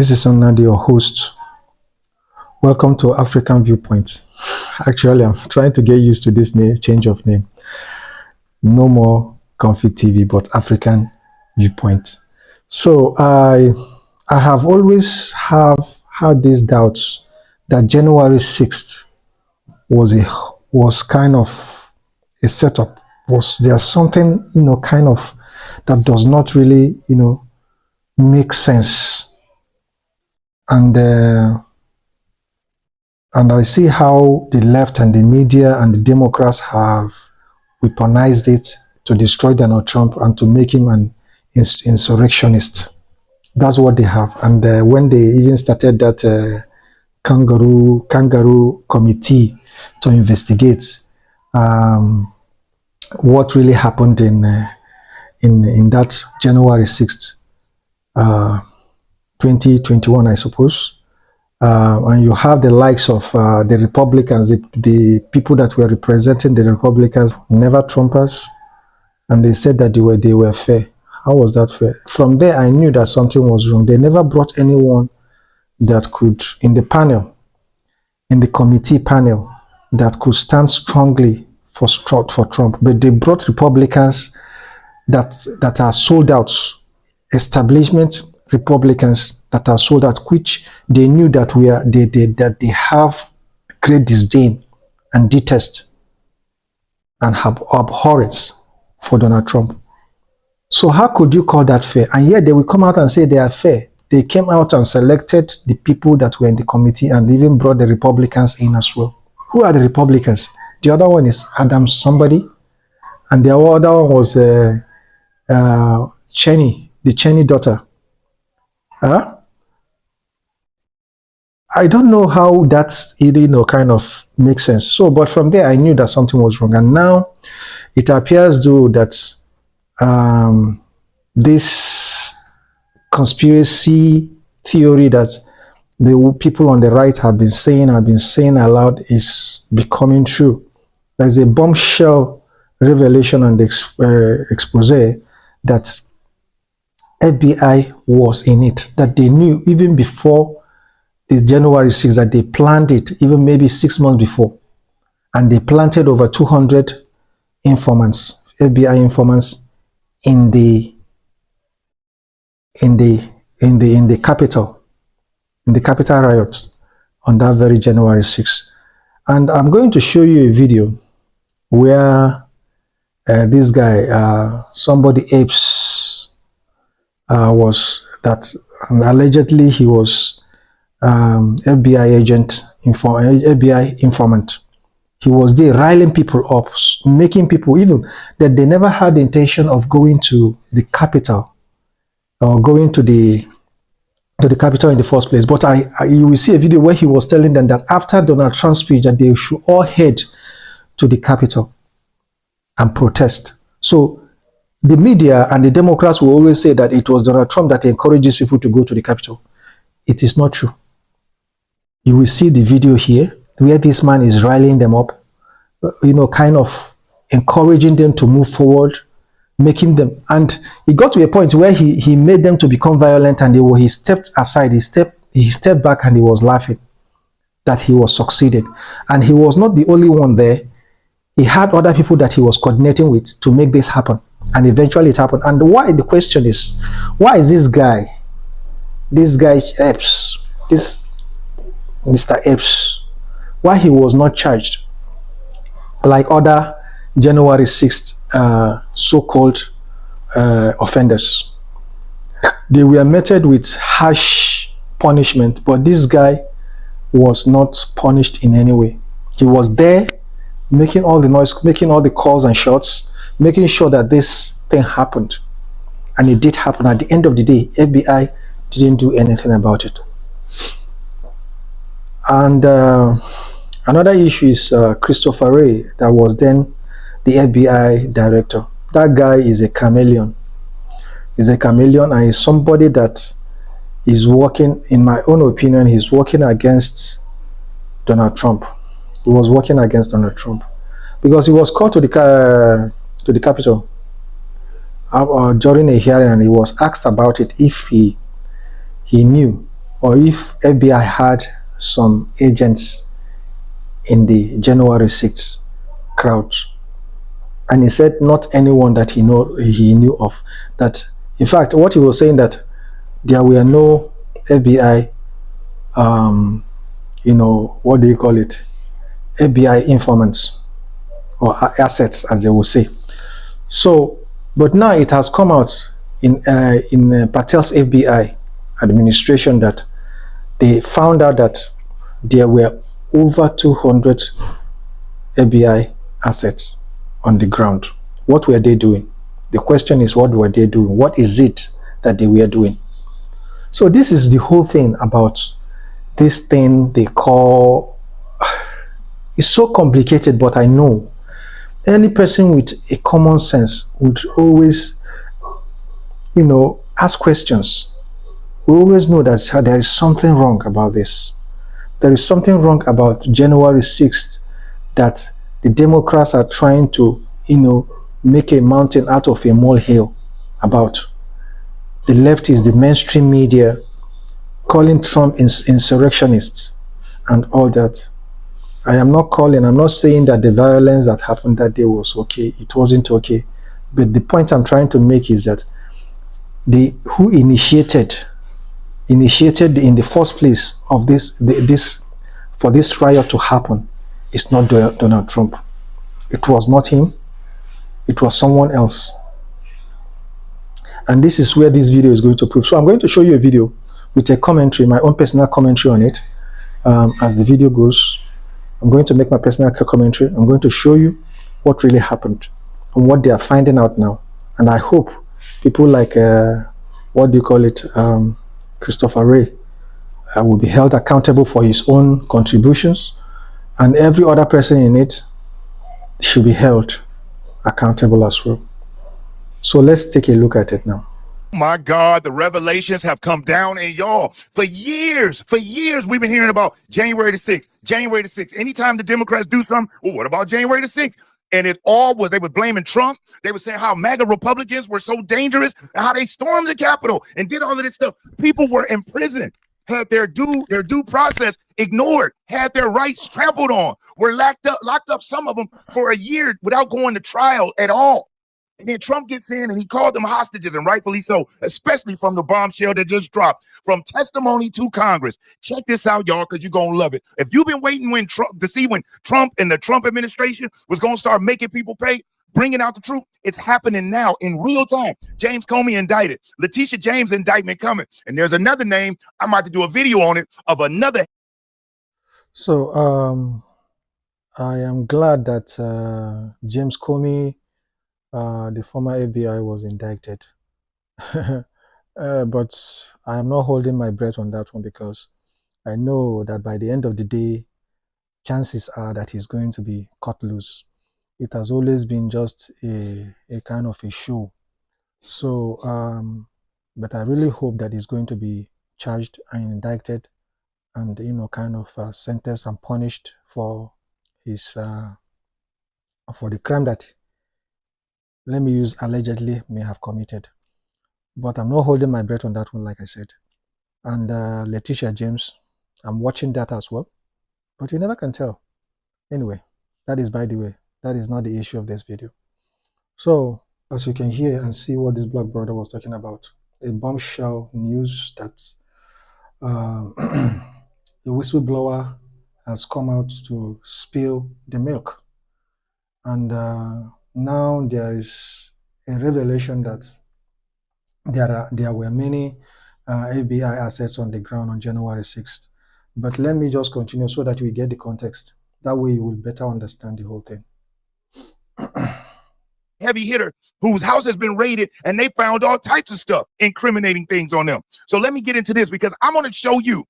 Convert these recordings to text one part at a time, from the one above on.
This is Nadi, your host. Welcome to African Viewpoints. Actually, I'm trying to get used to this change of name. No more Comfy TV, but African Viewpoints. So I have always have had these doubts that January 6th was kind of a setup. Was there something kind of that does not really make sense? And I see how the left and the media and the Democrats have weaponized it to destroy Donald Trump and to make him an insurrectionist. That's what they have. And when they even started that kangaroo committee to investigate what really happened in that January 6th, 2021, I suppose. And you have the likes of the Republicans, the people that were representing the Republicans, never Trumpers, and they said that they were fair. How was that fair? From there, I knew that something was wrong. They never brought anyone that could, in the committee panel, that could stand strongly for Trump. But they brought Republicans that are sold out, establishment Republicans that are sold out, which they knew that that they have great disdain and detest and have abhorrence for Donald Trump. So how could you call that fair? And yet they will come out and say they are fair. They came out and selected the people that were in the committee and even brought the Republicans in as well. Who are the Republicans? The other one is Adam somebody, and the other one was Cheney, the Cheney daughter. Huh? I don't know how that's kind of makes sense. So, but from there, I knew that something was wrong, and now it appears though that this conspiracy theory that the people on the right have been saying aloud is becoming true. There's a bombshell revelation on the expose that FBI was in it, that they knew even before this January 6th, that they planned it even maybe 6 months before, and they planted over 200 informants, FBI informants, in the capital, in the capital riots on that very January 6th. And I'm going to show you a video where this guy, somebody apes, was that allegedly he was FBI agent, FBI informant. He was there riling people up, making people even that they never had the intention of going to the capital or going to the capital in the first place. But you will see a video where he was telling them that after Donald Trump's speech that they should all head to the capital and protest. So the media and the Democrats will always say that it was Donald Trump that encourages people to go to the capital. It is not true. You will see the video here where this man is riling them up, kind of encouraging them to move forward, making them, and it got to a point where he made them to become violent, and he stepped aside, he stepped back, and he was laughing that he was succeeded. And he was not the only one there. He had other people that he was coordinating with to make this happen, and eventually it happened. And why, the question is, why is this guy Epps, this Mr. Epps, why he was not charged like other January 6th so-called offenders? They were meted with harsh punishment, but this guy was not punished in any way. He was there making all the noise, making all the calls and shots, making sure that this thing happened. And it did happen. At the end of the day, FBI didn't do anything about it. And another issue is Christopher Wray, that was then the FBI director. That guy is a chameleon. He's a chameleon, and he's somebody that is working, in my own opinion, he's working against Donald Trump. He was working against Donald Trump because he was called to the Capitol during a hearing, and he was asked about it if he knew or if FBI had some agents in the January 6th crowd. And he said not anyone that he knew of. That in fact, what he was saying that there were no FBI, what do you call it? FBI informants or assets, as they will say. So, but now it has come out in Patel's FBI administration that they found out that there were over 200 FBI assets on the ground. What were they doing? The question is, what were they doing? What is it that they were doing? So this is the whole thing about this thing they call. It's so complicated, but I know any person with a common sense would always, ask questions. We always know that there is something wrong about this. There is something wrong about January 6th that the Democrats are trying to, make a mountain out of a molehill about. The leftists, the mainstream media, calling Trump insurrectionists and all that. I'm not saying that the violence that happened that day was okay. It wasn't okay. But the point I'm trying to make is that the who initiated in the first place of this for this riot to happen is not Donald Trump. It was not him. It was someone else. And this is where this video is going to prove. So I'm going to show you a video with a commentary, my own personal commentary on it. As the video goes, I'm going to make my personal commentary. I'm going to show you what really happened and what they are finding out now. And I hope people like, what do you call it, Christopher Wray will be held accountable for his own contributions, and every other person in it should be held accountable as well. So let's take a look at it now. My God, the revelations have come down, and y'all, for years, we've been hearing about January the 6th, January the 6th. Anytime the Democrats do something, well, what about January the 6th? And it all was, they were blaming Trump. They were saying how MAGA Republicans were so dangerous and how they stormed the Capitol and did all of this stuff. People were in prison, had their due process ignored, had their rights trampled on, were locked up, some of them for a year without going to trial at all. And then Trump gets in and he called them hostages, and rightfully so, especially from the bombshell that just dropped, from testimony to Congress. Check this out, y'all, because you're going to love it. If you've been waiting when Trump and the Trump administration was going to start making people pay, bringing out the truth, it's happening now in real time. James Comey indicted. Letitia James indictment coming. And there's another name. I'm about to do a video on it of another. So I am glad that James Comey, the former FBI, was indicted. But I am not holding my breath on that one, because I know that by the end of the day, chances are that he's going to be cut loose. It has always been just a kind of a show. So, but I really hope that he's going to be charged and indicted and, kind of sentenced and punished for his, for the crime that, let me use allegedly, may have committed. But I'm not holding my breath on that one, like I said. And Letitia James, I'm watching that as well. But you never can tell. Anyway, that is by the way. That is not the issue of this video. So, as you can hear and see what this black brother was talking about, a bombshell news that a whistleblower has come out to spill the milk. And now there is a revelation that there were many FBI assets on the ground on January 6th. But let me just continue so that we get the context. That way you will better understand the whole thing. Heavy hitter whose house has been raided, and they found all types of stuff, incriminating things on them. So let me get into this, because I'm going to show you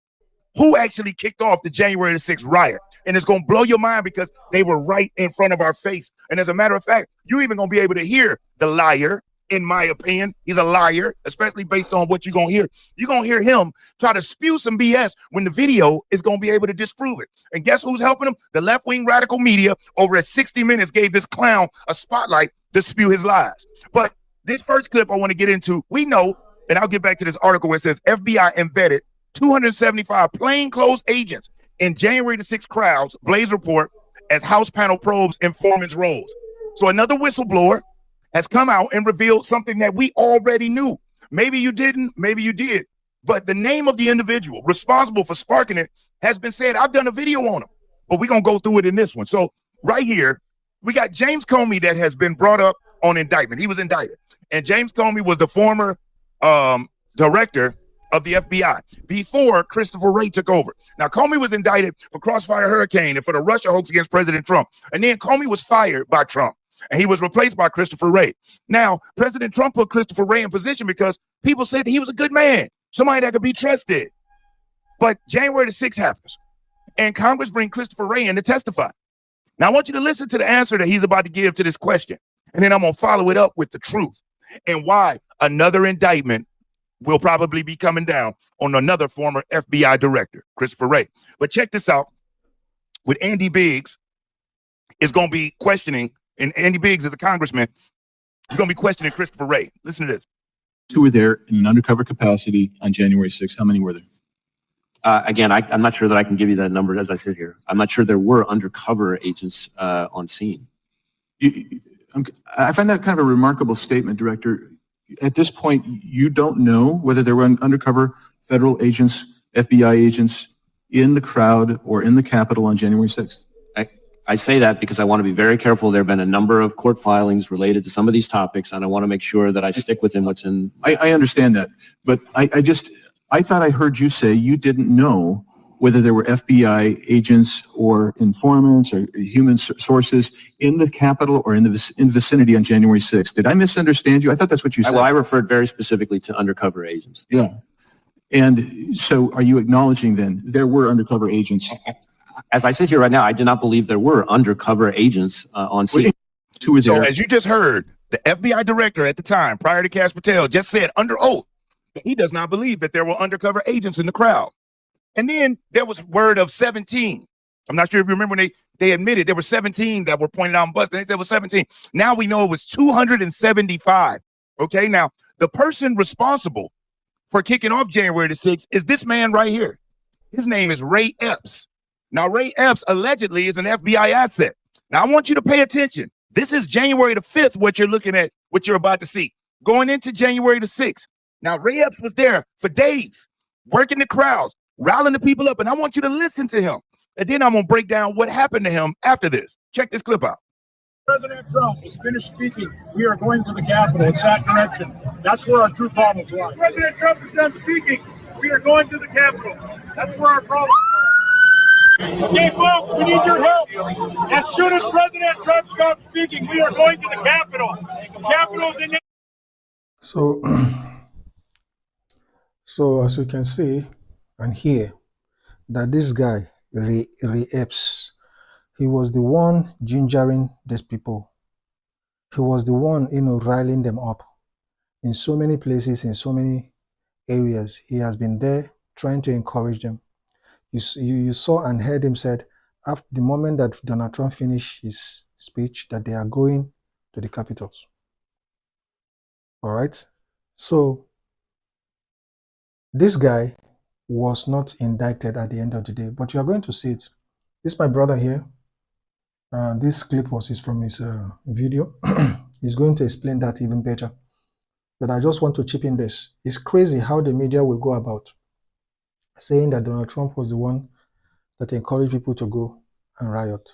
who actually kicked off the January the 6th riot. And it's going to blow your mind, because they were right in front of our face. And as a matter of fact, you're even going to be able to hear the liar. In my opinion, he's a liar, especially based on what you're going to hear. You're going to hear him try to spew some BS when the video is going to be able to disprove it. And guess who's helping him? The left-wing radical media over at 60 Minutes gave this clown a spotlight to spew his lies. But this first clip I want to get into, we know, and I'll get back to this article where it says FBI embedded 275 plainclothes agents in January the 6th crowds, Blaze report, as House panel probes informants' roles. So another whistleblower has come out and revealed something that we already knew. Maybe you didn't, maybe you did. But the name of the individual responsible for sparking it has been said. I've done a video on him, but we're going to go through it in this one. So right here, we got James Comey that has been brought up on indictment. He was indicted. And James Comey was the former director of the FBI before Christopher Wray took over. Now, Comey was indicted for Crossfire Hurricane and for the Russia hoax against President Trump. And then Comey was fired by Trump, and he was replaced by Christopher Wray. Now, President Trump put Christopher Wray in position because people said he was a good man, somebody that could be trusted. But January the 6th happens, and Congress brings Christopher Wray in to testify. Now, I want you to listen to the answer that he's about to give to this question, and then I'm going to follow it up with the truth and why another indictment will probably be coming down on another former FBI director, Christopher Wray. But check this out. With Andy Biggs is going to be questioning, and Andy Biggs is a congressman, he's going to be questioning Christopher Wray. Listen to this. Who were there in an undercover capacity on January 6th? How many were there? Again, I'm not sure that I can give you that number as I sit here. I'm not sure there were undercover agents on scene. I find that kind of a remarkable statement, Director. At this point, you don't know whether there were undercover federal agents, FBI agents in the crowd or in the Capitol on January 6th. I say that because I want to be very careful. There have been a number of court filings related to some of these topics, and I want to make sure that I stick within what's in. I understand that, but I thought I heard you say you didn't know whether there were FBI agents or informants or human sources in the Capitol or in the vicinity on January 6th. Did I misunderstand you? I thought that's what you said. Well, I referred very specifically to undercover agents. Yeah. And so are you acknowledging then there were undercover agents? As I sit here right now, I do not believe there were undercover agents on scene. Who was So there? as you just heard, the FBI director at the time, prior to Cash Patel, just said under oath that he does not believe that there were undercover agents in the crowd. And then there was word of 17. I'm not sure if you remember when they admitted there were 17 that were pointed out and busted. They said it was 17. Now we know it was 275. Okay, now the person responsible for kicking off January the 6th is this man right here. His name is Ray Epps. Now, Ray Epps allegedly is an FBI asset. Now, I want you to pay attention. This is January the 5th, what you're looking at, what you're about to see. Going into January the 6th. Now, Ray Epps was there for days, working the crowds, riling the people up, and I want you to listen to him. And then I'm going to break down what happened to him after this. Check this clip out. President Trump is finished speaking. We are going to the Capitol. It's that direction. That's where our true problems lie. President Trump is done speaking. We are going to the Capitol. That's where our problems are. Okay, folks, we need your help. As soon as President Trump stops speaking, we are going to the Capitol. The Capitol's in. So as you can see and hear, that this guy, Ray Epps, he was the one gingering these people. He was the one, riling them up in so many places, in so many areas. He has been there trying to encourage them. You saw and heard him said, after the moment that Donald Trump finished his speech, that they are going to the Capitals. All right. So this guy was not indicted at the end of the day, but you are going to see it. This is my brother here. This clip is from his video. He's going to explain that even better. But I just want to chip in this. It's crazy how the media will go about saying that Donald Trump was the one that encouraged people to go and riot.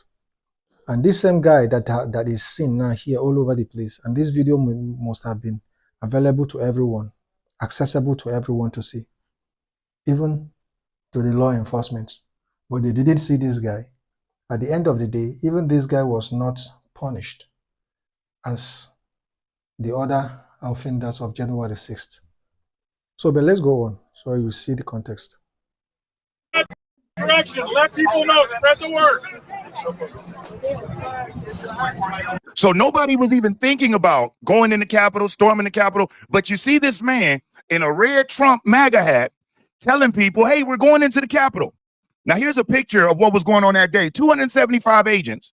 And this same guy that is seen now here all over the place, and this video must have been available to everyone, accessible to everyone to see, even to the law enforcement. But they didn't see this guy. At the end of the day, even this guy was not punished as the other offenders of January 6th. So, but let's go on so you see the context. Direction. Let people know. Spread the word. So nobody was even thinking about going in the Capitol, storming the Capitol. But you see this man in a red Trump MAGA hat telling people, hey, we're going into the Capitol. Now, here's a picture of what was going on that day. 275 agents.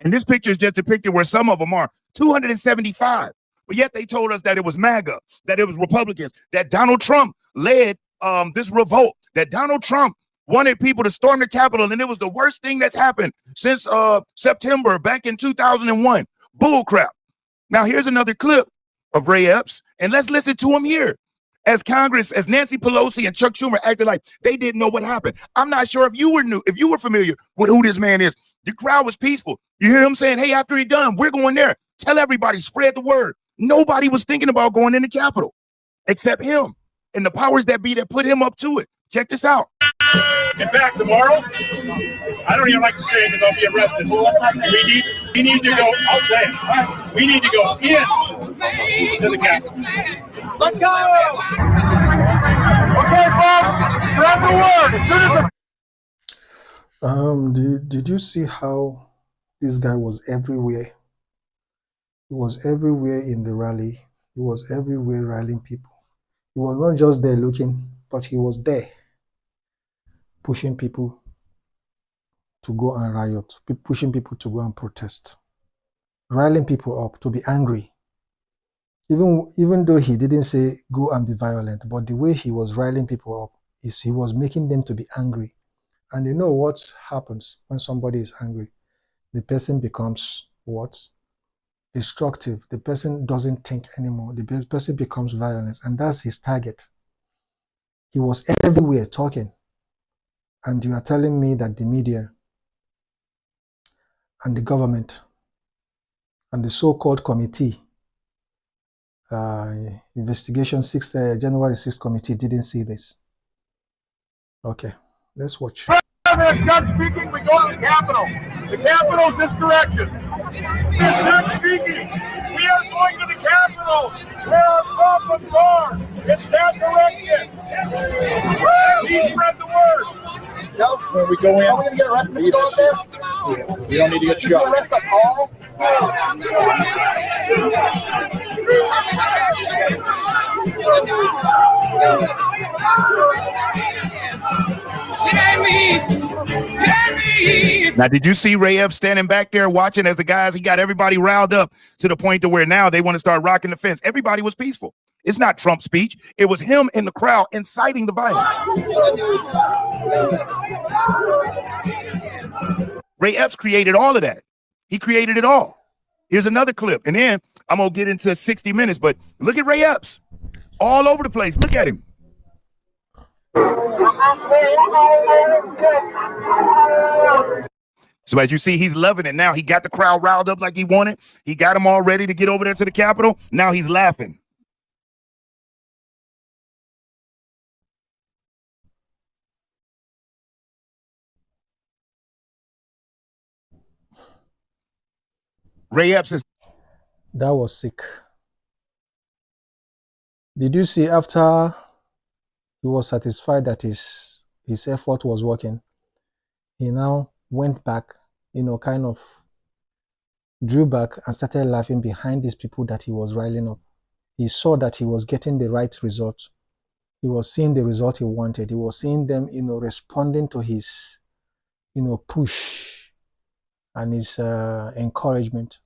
And this picture is just a picture where some of them are 275. But yet they told us that it was MAGA, that it was Republicans, that Donald Trump led this revolt that Donald Trump wanted people to storm the Capitol, and it was the worst thing that's happened since September back in 2001. Bull crap. Now here's another clip of Ray Epps, and let's listen to him here. As Congress, as Nancy Pelosi and Chuck Schumer acted like they didn't know what happened. I'm not sure if you were familiar with who this man is. The crowd was peaceful. You hear him saying, hey, after he done, we're going there. Tell everybody, spread the word. Nobody was thinking about going in the Capitol except him and the powers that be that put him up to it. Check this out. In fact, tomorrow, I don't even like to say it because I'll be arrested. We need to go, I'll say it. We need to go in to the Capitol. Let's go! Okay, folks, spread the word. As soon as Did you see how this guy was everywhere? He was everywhere in the rally. He was everywhere rallying people. He was not just there looking, but he was there pushing people to go and riot, pushing people to go and protest, rallying people up to be angry. Even though he didn't say go and be violent, but the way he was riling people up is he was making them to be angry. And you know what happens when somebody is angry? The person becomes what? Destructive. The person doesn't think anymore. The person becomes violent, and that's his target. He was everywhere talking. And you are telling me that the media and the government and the so-called committee, investigation January 6th committee didn't see this. Okay, let's watch. President done speaking, we go to the Capitol. The Capitol is this direction. President done speaking. We are going to the Capitol where our Trump was born. It's that direction. Please spread the word. No, when we go in, are we going to get arrested when we go up there? We don't need to get shot. Arrest us all? Now, did you see Ray Epps standing back there watching as the guys, he got everybody riled up to the point to where now they want to start rocking the fence. Everybody was peaceful. It's not Trump's speech. It was him in the crowd inciting the violence. Ray Epps created all of that. He created it all. Here's another clip. And then I'm going to get into 60 minutes, but look at Ray Epps all over the place. Look at him. So as you see, he's loving it now. He got the crowd riled up like he wanted. He got them all ready to get over there to the Capitol. Now he's laughing. Ray Epps is... That was sick. Did you see after he was satisfied that his effort was working, he now went back, kind of drew back and started laughing behind these people that he was riling up. He saw that he was getting the right result. He was seeing the result he wanted. He was seeing them, responding to his, push and his encouragement.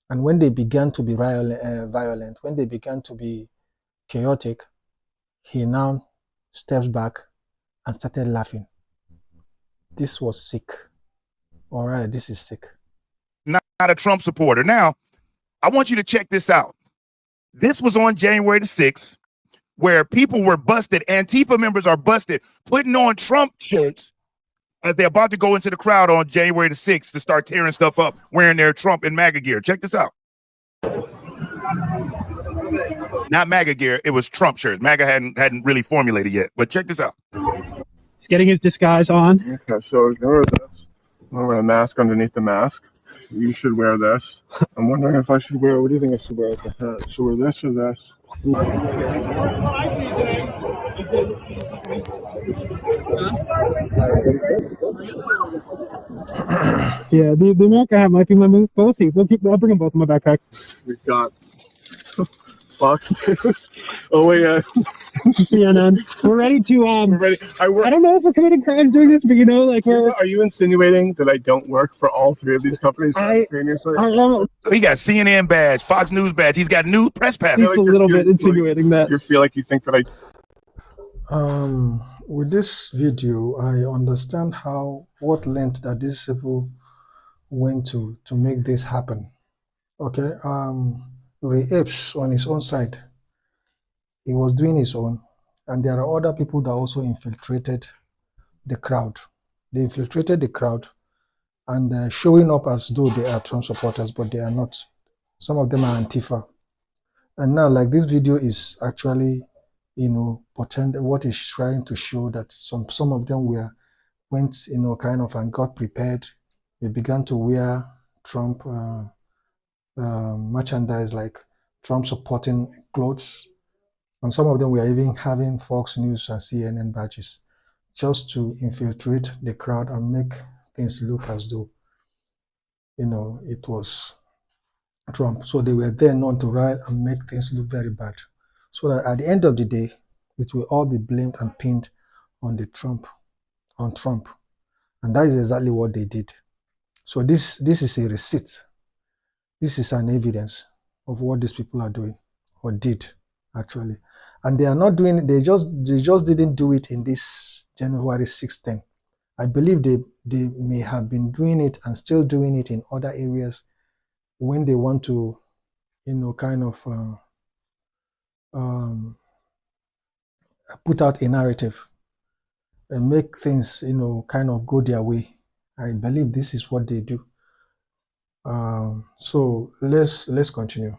And when they began to be violent, when they began to be chaotic, he now steps back and started laughing. This was sick. All right, this is sick. Not a Trump supporter. Now, I want you to check this out. This was on January the 6th, where people were busted. Antifa members are busted, putting on Trump shirts as they're about to go into the crowd on January the 6th to start tearing stuff up, wearing their Trump and MAGA gear. Check this out. Not MAGA gear, it was Trump shirts. MAGA hadn't really formulated yet, but check this out. He's getting his disguise on. Okay, so ignore this. I'm wearing a mask underneath the mask. You should wear this. I'm wondering if I should wear, what do you think I should wear as a hat? Should I wear this or this? Yeah, the America hat might be my move. Both things. I'll bring them both in my backpack. We've got Fox News. Oh wait, CNN. We're ready to. we're ready. I don't know if we're committing crimes doing this, but like we're. Are you insinuating that I don't work for all three of these companies simultaneously? I So he got CNN badge, Fox News badge. He's got new press passes. just a little bit insinuating that. You feel like you think that I. With this video, I understand what length that these people went to make this happen. Okay, Ray Epps on his own side, he was doing his own, and there are other people that also infiltrated the crowd. They infiltrated the crowd and showing up as though they are Trump supporters, but they are not. Some of them are Antifa. And now, like this video is actually, pretend what is trying to show that some of them went, kind of and got prepared. They began to wear Trump merchandise like Trump supporting clothes, and some of them were even having Fox News and CNN badges just to infiltrate the crowd and make things look as though it was Trump. So they were there not to riot and make things look very bad. So that at the end of the day, it will all be blamed and pinned on Trump. And that is exactly what they did. So this is a receipt. This is an evidence of what these people are doing or did actually. And they are not doing it, they just didn't do it in this January 6th. I believe they may have been doing it and still doing it in other areas when they want to, kind of put out a narrative and make things, kind of go their way. I believe this is what they do. So let's continue.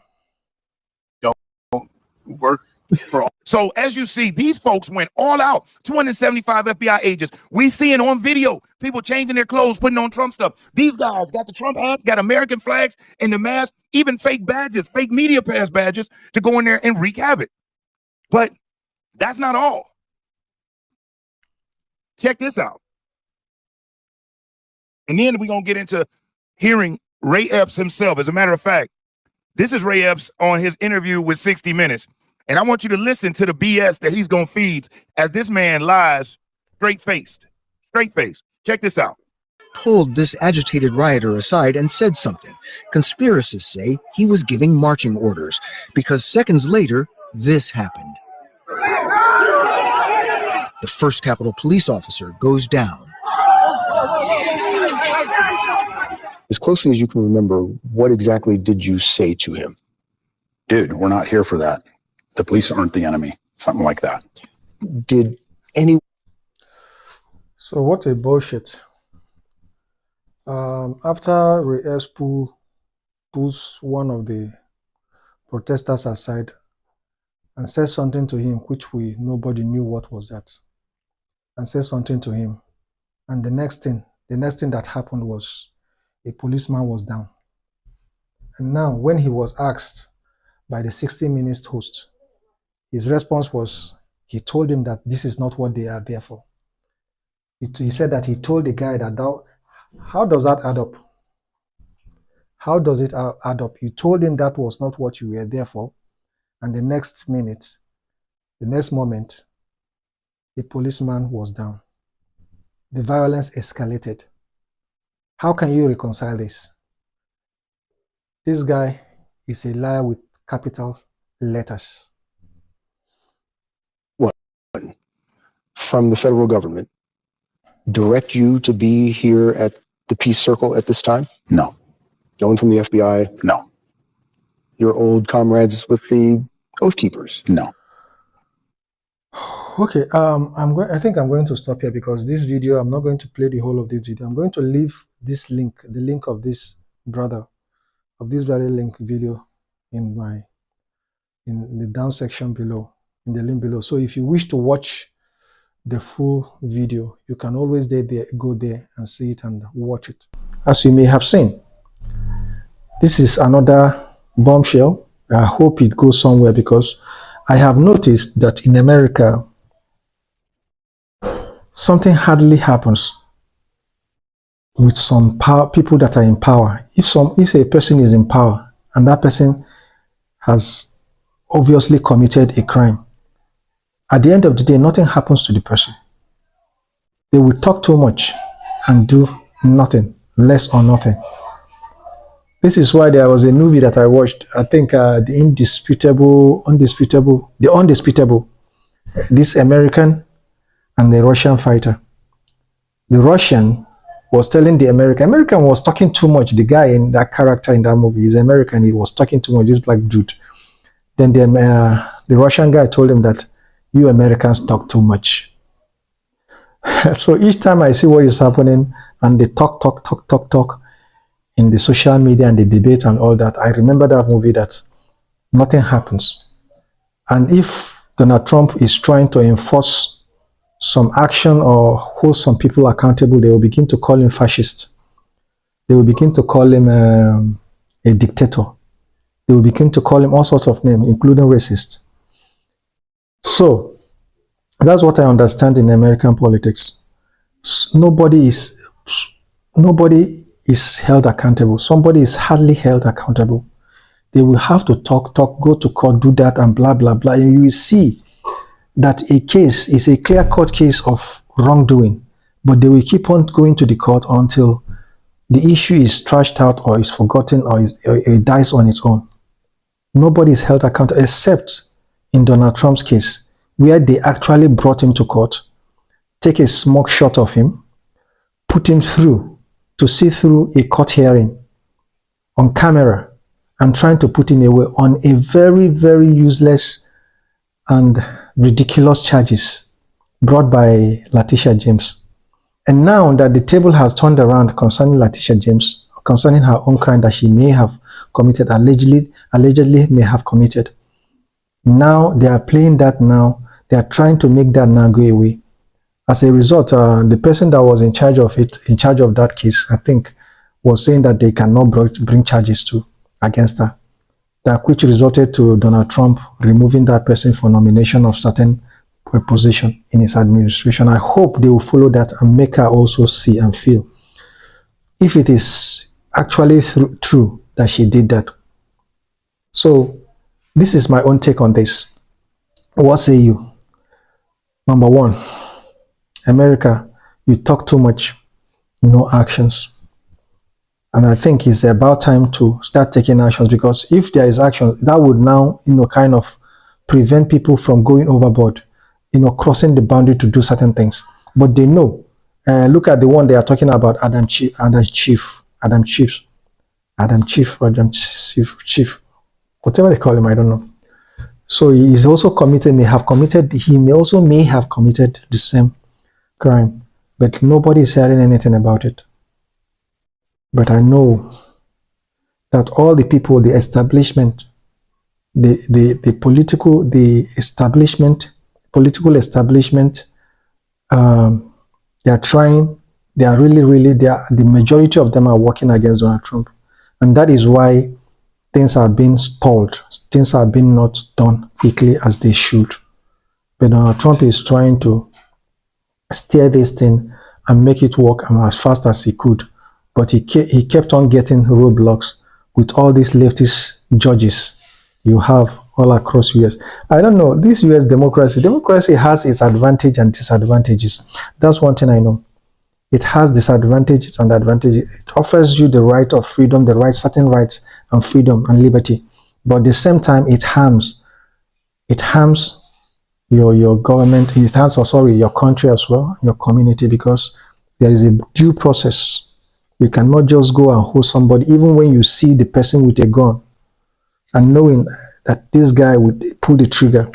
Work for all. So as you see, these folks went all out. 275 FBI agents. We seeing on video people changing their clothes, putting on Trump stuff. These guys got the Trump hats, got American flags and the mask, even fake badges, fake media pass badges to go in there and wreak havoc. But that's not all. Check this out. And then we're going to get into hearing Ray Epps himself. As a matter of fact, this is Ray Epps on his interview with 60 Minutes. And I want you to listen to the BS that he's going to feed as this man lies straight-faced. Straight-faced. Check this out. Pulled this agitated rioter aside and said something. Conspiracists say he was giving marching orders because seconds later, this happened. The first Capitol police officer goes down. As closely as you can remember, what exactly did you say to him? Dude, we're not here for that. The police aren't the enemy. Something like that. Did any... So what a bullshit. After Ray Epps pulls one of the protesters aside and says something to him, which nobody knew what was that, and says something to him, and the next thing that happened was a policeman was down. And now when he was asked by the 60 Minutes host, his response was, he told him that this is not what they are there for. He said that he told the guy that, how does that add up? How does it add up? You told him that was not what you were there for, and the next moment, the policeman was down. The violence escalated. How can you reconcile this? This guy is a liar with capital letters. What? From the federal government direct you to be here at the Peace Circle at this time? No. No one from the FBI? No. Your old comrades with the Oath Keepers? No. Okay, I think I'm going to stop here because this video, I'm not going to play the whole of this video. I'm going to leave this link, the link of this brother, of this very link video in the down section below, in the link below. So if you wish to watch the full video, you can always go there and see it and watch it. As you may have seen, this is another bombshell. I hope it goes somewhere because I have noticed that in America, something hardly happens with some people that are in power. If a person is in power and that person has obviously committed a crime, at the end of the day, nothing happens to the person. They will talk too much and do nothing, less or nothing. This is why there was a movie that I watched, I think The Undisputable. this American and the Russian fighter. The Russian was telling the American was talking too much. The guy in that character in that movie is American. He was talking too much, this black dude. Then the Russian guy told him that you Americans talk too much. So each time I see what is happening and they talk in the social media and the debate and all that, I remember that movie that nothing happens. And if Donald Trump is trying to enforce some action or hold some people accountable, they will begin to call him fascist. They will begin to call him a dictator. They will begin to call him all sorts of names, including racist. So that's what I understand in American politics. Nobody is held accountable. Somebody is hardly held accountable. They will have to talk, go to court, do that, and blah, blah, blah. And you will see that a case is a clear-cut case of wrongdoing, but they will keep on going to the court until the issue is trashed out or is forgotten or it dies on its own. Nobody is held accountable except in Donald Trump's case, where they actually brought him to court, take a smoke shot of him, put him through to see through a court hearing on camera and trying to put him away on a very, very useless and ridiculous charges brought by Letitia James. And now that the table has turned around concerning Letitia James, concerning her own crime that she may have committed, allegedly may have committed, now they are playing that now. They are trying to make that now go away. As a result, the person that was in charge of that case, I think, was saying that they cannot bring charges against her. That which resulted to Donald Trump removing that person for nomination of certain position in his administration. I hope they will follow that and make her also see and feel if it is actually true that she did that. So this is my own take on this. What say you? Number one, America, you talk too much, no actions. And I think it's about time to start taking actions, because if there is action, that would now, kind of prevent people from going overboard, crossing the boundary to do certain things. But they know. Look at the one they are talking about, Adam Chief, whatever they call him, I don't know. So he is also committed, he may have committed the same crime, but nobody is hearing anything about it. But I know that all the people, the establishment, political establishment, they are trying, the majority of them are working against Donald Trump. And that is why things are being stalled. Things are being not done quickly as they should. But Donald Trump is trying to steer this thing and make it work as fast as he could. But he kept on getting roadblocks with all these leftist judges you have all across US. I don't know, this US democracy has its advantage and disadvantages. That's one thing I know. It has disadvantages and advantages. It offers you the right of freedom, certain rights and freedom and liberty. But at the same time, it harms your government, it harms, your country as well, your community, because there is a due process. You cannot just go and hold somebody, even when you see the person with a gun and knowing that this guy would pull the trigger.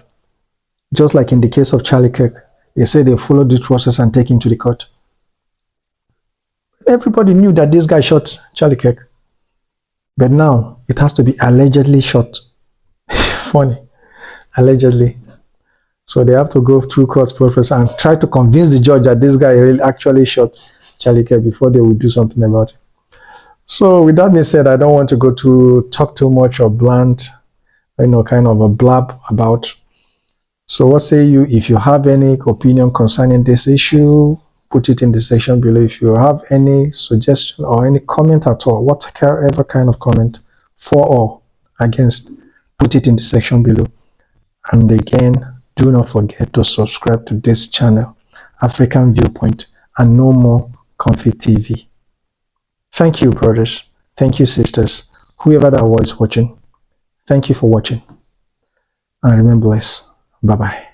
Just like in the case of Charlie Kirk, they said they followed the process and take him to the court. Everybody knew that this guy shot Charlie Kirk. But now it has to be allegedly shot. Funny. Allegedly. So they have to go through court process and try to convince the judge that this guy really actually shot Charlie Kirk before they will do something about it. So with that being said, I don't want to go to talk too much or blunt, kind of a blab about. So what say you? If you have any opinion concerning this issue, put it in the section below. If you have any suggestion or any comment at all, whatever kind of comment, for or against, put it in the section below. And again, do not forget to subscribe to this channel, African Viewpoint, and no more Comfy TV. Thank you, brothers. Thank you, sisters. Whoever that was watching, thank you for watching. And remain blessed. Bye-bye.